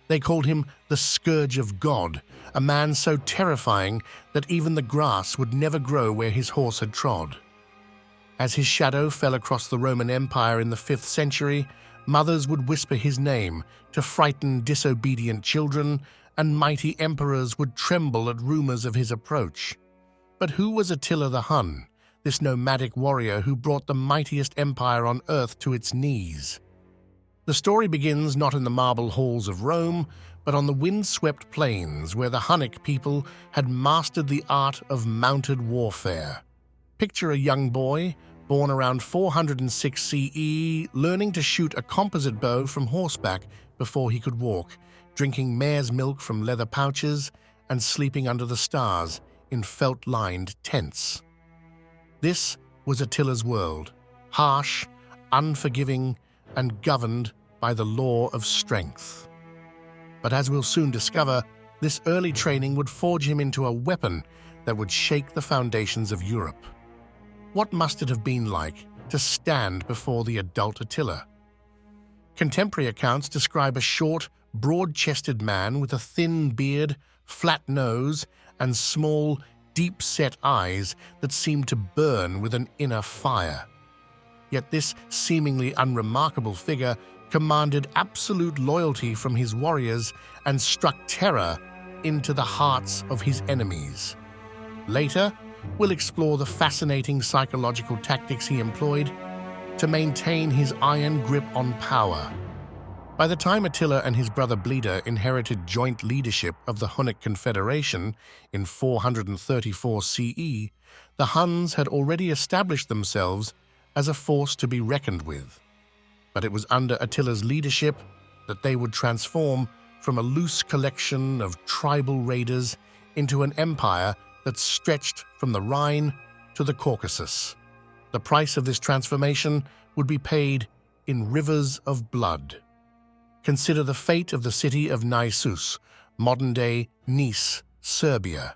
They called him the Scourge of God, a man so terrifying that even the grass would never grow where his horse had trod. As his shadow fell across the Roman Empire in the 5th century, mothers would whisper his name to frighten disobedient children, and mighty emperors would tremble at rumors of his approach. But who was Attila the Hun, this nomadic warrior who brought the mightiest empire on earth to its knees? The story begins not in the marble halls of Rome, but on the wind-swept plains where the Hunnic people had mastered the art of mounted warfare. Picture a young boy, born around 406 CE, learning to shoot a composite bow from horseback before he could walk, drinking mare's milk from leather pouches, and sleeping under the stars in felt-lined tents. This was Attila's world, harsh, unforgiving, and governed by the law of strength. But as we'll soon discover, this early training would forge him into a weapon that would shake the foundations of Europe. What must it have been like to stand before the adult Attila? Contemporary accounts describe a short, broad-chested man with a thin beard, flat nose, and small, deep-set eyes that seemed to burn with an inner fire. Yet this seemingly unremarkable figure commanded absolute loyalty from his warriors and struck terror into the hearts of his enemies. Later, we'll explore the fascinating psychological tactics he employed to maintain his iron grip on power. By the time Attila and his brother Bleda inherited joint leadership of the Hunnic Confederation in 434 CE, the Huns had already established themselves as a force to be reckoned with. But it was under Attila's leadership that they would transform from a loose collection of tribal raiders into an empire that stretched from the Rhine to the Caucasus. The price of this transformation would be paid in rivers of blood. Consider the fate of the city of Naissus, modern-day Nice, Serbia.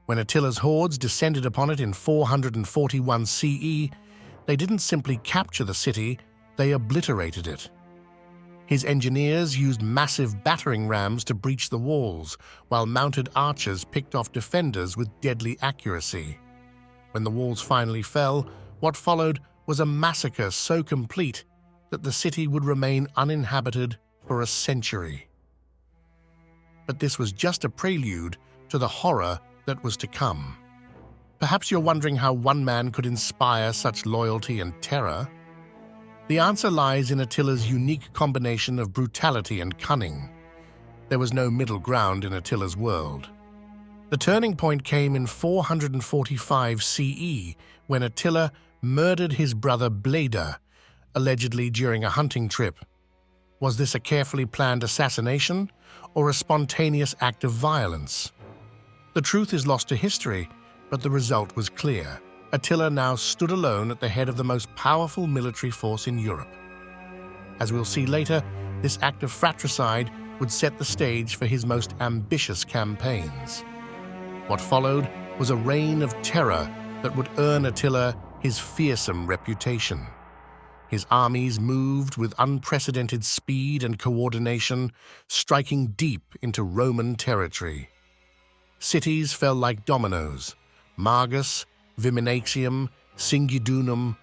When Attila's hordes descended upon it in 441 CE, they didn't simply capture the city, they obliterated it. His engineers used massive battering rams to breach the walls, while mounted archers picked off defenders with deadly accuracy. When the walls finally fell, what followed was a massacre so complete that the city would remain uninhabited for a century. But this was just a prelude to the horror that was to come. Perhaps you're wondering how one man could inspire such loyalty and terror. The answer lies in Attila's unique combination of brutality and cunning. There was no middle ground in Attila's world. The turning point came in 445 CE, when Attila murdered his brother Bleda, allegedly during a hunting trip. Was this a carefully planned assassination or a spontaneous act of violence? The truth is lost to history, but the result was clear. Attila now stood alone at the head of the most powerful military force in Europe. As we'll see later, this act of fratricide would set the stage for his most ambitious campaigns. What followed was a reign of terror that would earn Attila his fearsome reputation. His armies moved with unprecedented speed and coordination, striking deep into Roman territory. Cities fell like dominoes: Margus, Viminacium, Singidunum.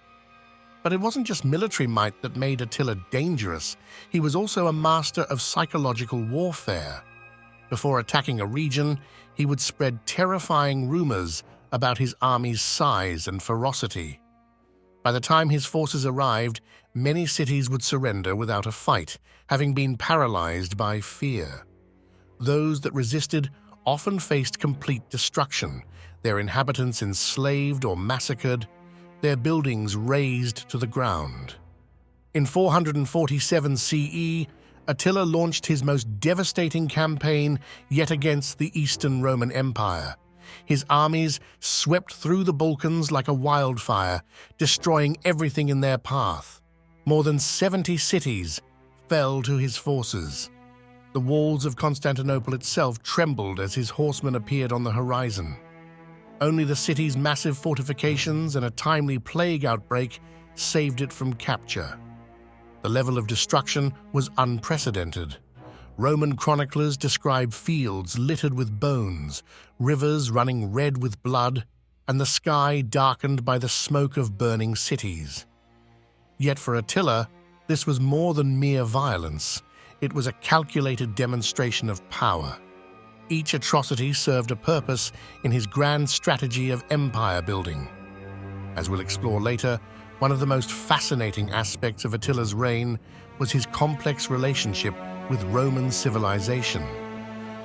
But it wasn't just military might that made Attila dangerous. He was also a master of psychological warfare. Before attacking a region, he would spread terrifying rumors about his army's size and ferocity. By the time his forces arrived, many cities would surrender without a fight, having been paralyzed by fear. Those that resisted often faced complete destruction, their inhabitants enslaved or massacred, their buildings razed to the ground. In 447 CE, Attila launched his most devastating campaign yet against the Eastern Roman Empire. His armies swept through the Balkans like a wildfire, destroying everything in their path. More than 70 cities fell to his forces. The walls of Constantinople itself trembled as his horsemen appeared on the horizon. Only the city's massive fortifications and a timely plague outbreak saved it from capture. The level of destruction was unprecedented. Roman chroniclers describe fields littered with bones, rivers running red with blood, and the sky darkened by the smoke of burning cities. Yet for Attila, this was more than mere violence. It was a calculated demonstration of power. Each atrocity served a purpose in his grand strategy of empire building. As we'll explore later, one of the most fascinating aspects of Attila's reign was his complex relationship with Roman civilization.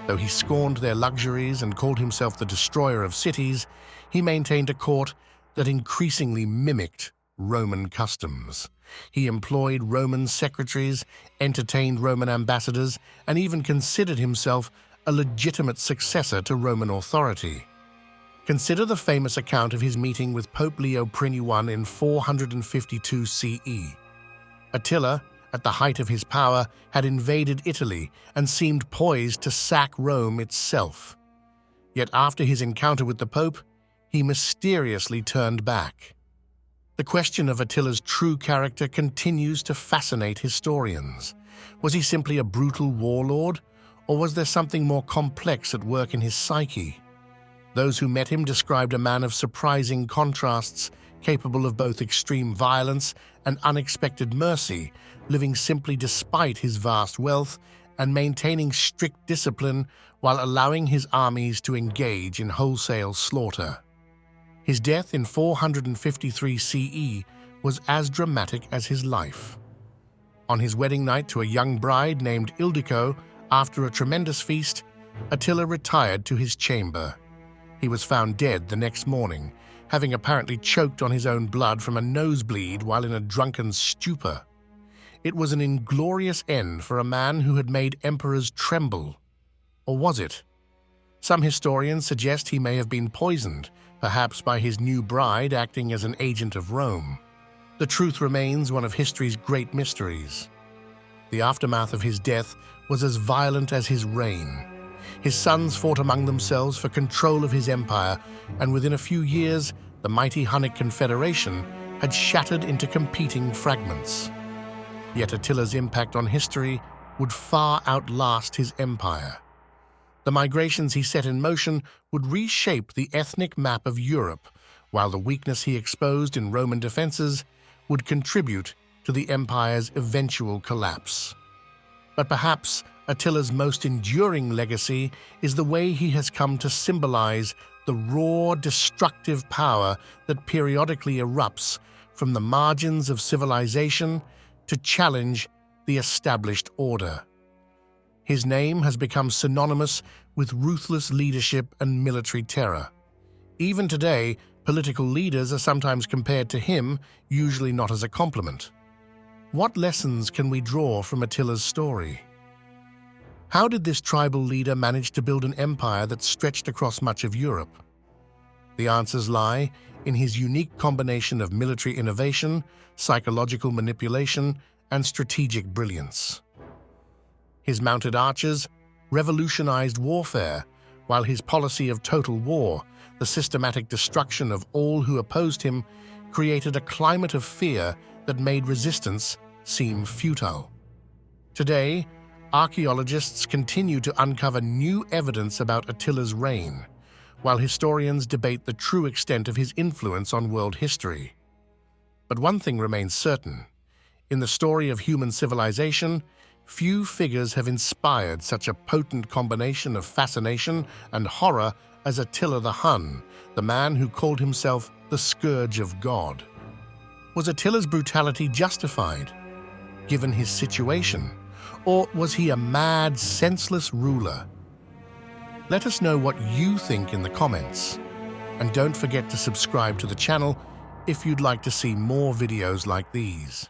Though he scorned their luxuries and called himself the destroyer of cities, he maintained a court that increasingly mimicked Roman customs. He employed Roman secretaries, entertained Roman ambassadors, and even considered himself a legitimate successor to Roman authority. Consider the famous account of his meeting with Pope Leo I in 452 CE. Attila, at the height of his power, had invaded Italy and seemed poised to sack Rome itself. Yet after his encounter with the Pope, he mysteriously turned back. The question of Attila's true character continues to fascinate historians. Was he simply a brutal warlord, or was there something more complex at work in his psyche? Those who met him described a man of surprising contrasts, capable of both extreme violence and unexpected mercy, living simply despite his vast wealth and maintaining strict discipline while allowing his armies to engage in wholesale slaughter. His death in 453 CE was as dramatic as his life. On his wedding night to a young bride named Ildiko, after a tremendous feast, Attila retired to his chamber. He was found dead the next morning, having apparently choked on his own blood from a nosebleed while in a drunken stupor. It was an inglorious end for a man who had made emperors tremble. Or was it? Some historians suggest he may have been poisoned, perhaps by his new bride acting as an agent of Rome. The truth remains one of history's great mysteries. The aftermath of his death was as violent as his reign. His sons fought among themselves for control of his empire, and within a few years, the mighty Hunnic Confederation had shattered into competing fragments. Yet Attila's impact on history would far outlast his empire. The migrations he set in motion would reshape the ethnic map of Europe, while the weakness he exposed in Roman defenses would contribute to the empire's eventual collapse. But perhaps Attila's most enduring legacy is the way he has come to symbolize the raw, destructive power that periodically erupts from the margins of civilization to challenge the established order. His name has become synonymous with ruthless leadership and military terror. Even today, political leaders are sometimes compared to him, usually not as a compliment. What lessons can we draw from Attila's story? How did this tribal leader manage to build an empire that stretched across much of Europe? The answers lie in his unique combination of military innovation, psychological manipulation, and strategic brilliance. His mounted archers revolutionized warfare, while his policy of total war, the systematic destruction of all who opposed him, created a climate of fear that made resistance seem futile. Today, archaeologists continue to uncover new evidence about Attila's reign, while historians debate the true extent of his influence on world history. But one thing remains certain. In the story of human civilization, few figures have inspired such a potent combination of fascination and horror as Attila the Hun, the man who called himself the Scourge of God. Was Attila's brutality justified, given his situation, or was he a mad, senseless ruler? Let us know what you think in the comments, and don't forget to subscribe to the channel if you'd like to see more videos like these.